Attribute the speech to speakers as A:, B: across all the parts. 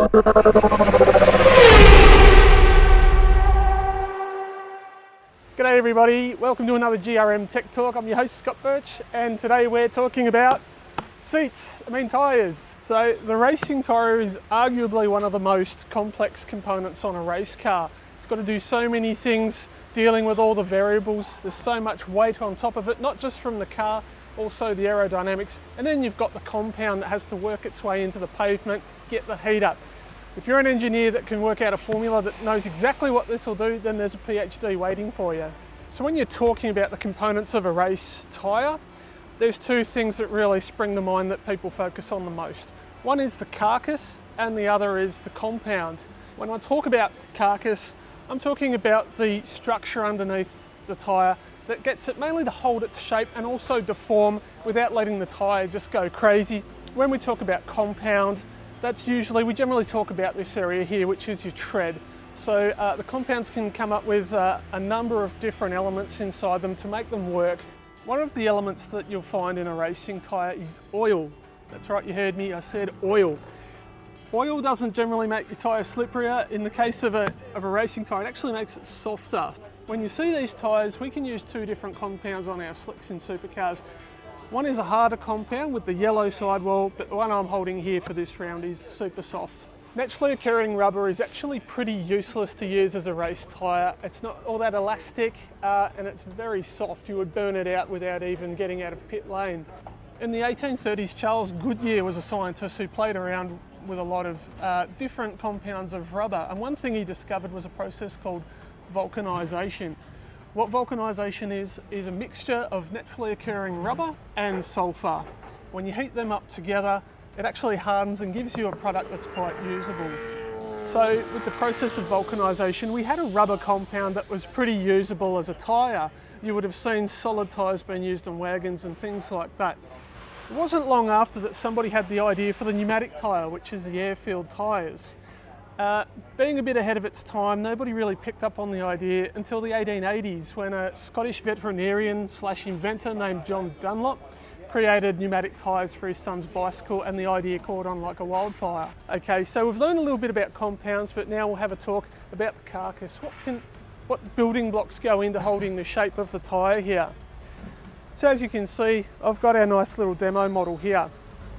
A: G'day everybody, welcome to another GRM Tech Talk. I'm your host Scott Burch, and today we're talking about tyres. So the racing tyre is arguably one of the most complex components on a race car. It's got to do so many things, dealing with all the variables. There's so much weight on top of it, not just from the car, also the aerodynamics. And then you've got the compound that has to work its way into the pavement, get the heat up. If you're an engineer that can work out a formula that knows exactly what this will do, then there's a PhD waiting for you. So when you're talking about the components of a race tyre, there's two things that really spring to mind that people focus on the most. One is the carcass and the other is the compound. When I talk about carcass, I'm talking about the structure underneath the tyre that gets it mainly to hold its shape and also deform without letting the tyre just go crazy. When we talk about compound, we generally talk about this area here, which is your tread. So the compounds can come up with a number of different elements inside them to make them work. One of the elements that you'll find in a racing tyre is oil. That's right, you heard me, I said oil. Oil doesn't generally make your tyre slipperier. In the case of a racing tyre, it actually makes it softer. When you see these tyres, we can use two different compounds on our slicks in supercars. One is a harder compound with the yellow sidewall, but the one I'm holding here for this round is super soft. Naturally occurring rubber is actually pretty useless to use as a race tyre. It's not all that elastic and it's very soft. You would burn it out without even getting out of pit lane. In the 1830s, Charles Goodyear was a scientist who played around with a lot of different compounds of rubber, and one thing he discovered was a process called vulcanisation. What vulcanisation is a mixture of naturally occurring rubber and sulphur. When you heat them up together, it actually hardens and gives you a product that's quite usable. So with the process of vulcanisation, we had a rubber compound that was pretty usable as a tyre. You would have seen solid tyres being used in wagons and things like that. It wasn't long after that somebody had the idea for the pneumatic tyre, which is the air-filled tyres. Being a bit ahead of its time, nobody really picked up on the idea until the 1880s when a Scottish veterinarian / inventor named John Dunlop created pneumatic tyres for his son's bicycle, and the idea caught on like a wildfire. Okay, so we've learned a little bit about compounds, but now we'll have a talk about the carcass. What building blocks go into holding the shape of the tyre here? So as you can see, I've got our nice little demo model here.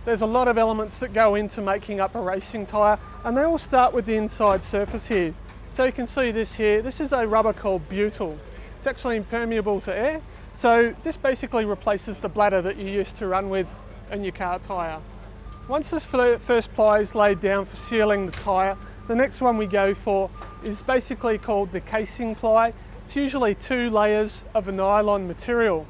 A: There's a lot of elements that go into making up a racing tyre, and they all start with the inside surface here. So you can see this here, this is a rubber called butyl. It's actually impermeable to air, so this basically replaces the bladder that you used to run with in your car tyre. Once this first ply is laid down for sealing the tyre, the next one we go for is basically called the casing ply. It's usually 2 layers of a nylon material.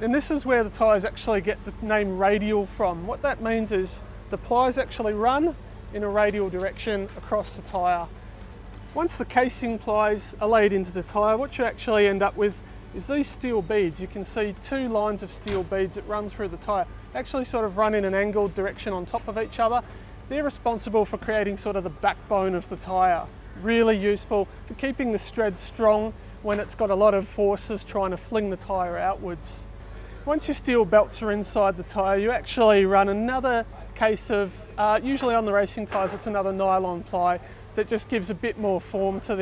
A: And this is where the tyres actually get the name radial from. What that means is the plies actually run in a radial direction across the tyre. Once the casing plies are laid into the tyre, what you actually end up with is these steel beads. You can see 2 lines of steel beads that run through the tyre. They actually sort of run in an angled direction on top of each other. They're responsible for creating sort of the backbone of the tyre. Really useful for keeping the tread strong when it's got a lot of forces trying to fling the tyre outwards. Once your steel belts are inside the tyre, you actually run another case of, usually on the racing tyres, it's another nylon ply that just gives a bit more form to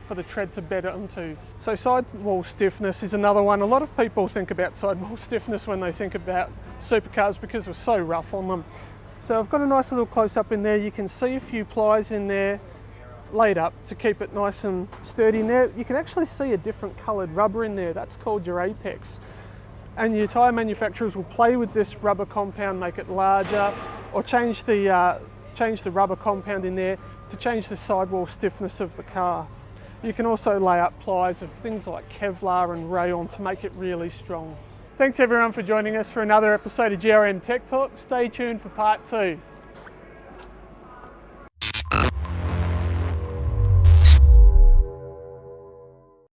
A: for the tread to bed onto. So sidewall stiffness is another one. A lot of people think about sidewall stiffness when they think about supercars because we're so rough on them. So I've got a nice little close up in there. You can see a few plies in there laid up to keep it nice and sturdy in there. You can actually see a different coloured rubber in there. That's called your apex. And your tyre manufacturers will play with this rubber compound, make it larger, or change the rubber compound in there to change the sidewall stiffness of the car. You can also lay up plies of things like Kevlar and rayon to make it really strong. Thanks everyone for joining us for another episode of GRM Tech Talk. Stay tuned for part 2.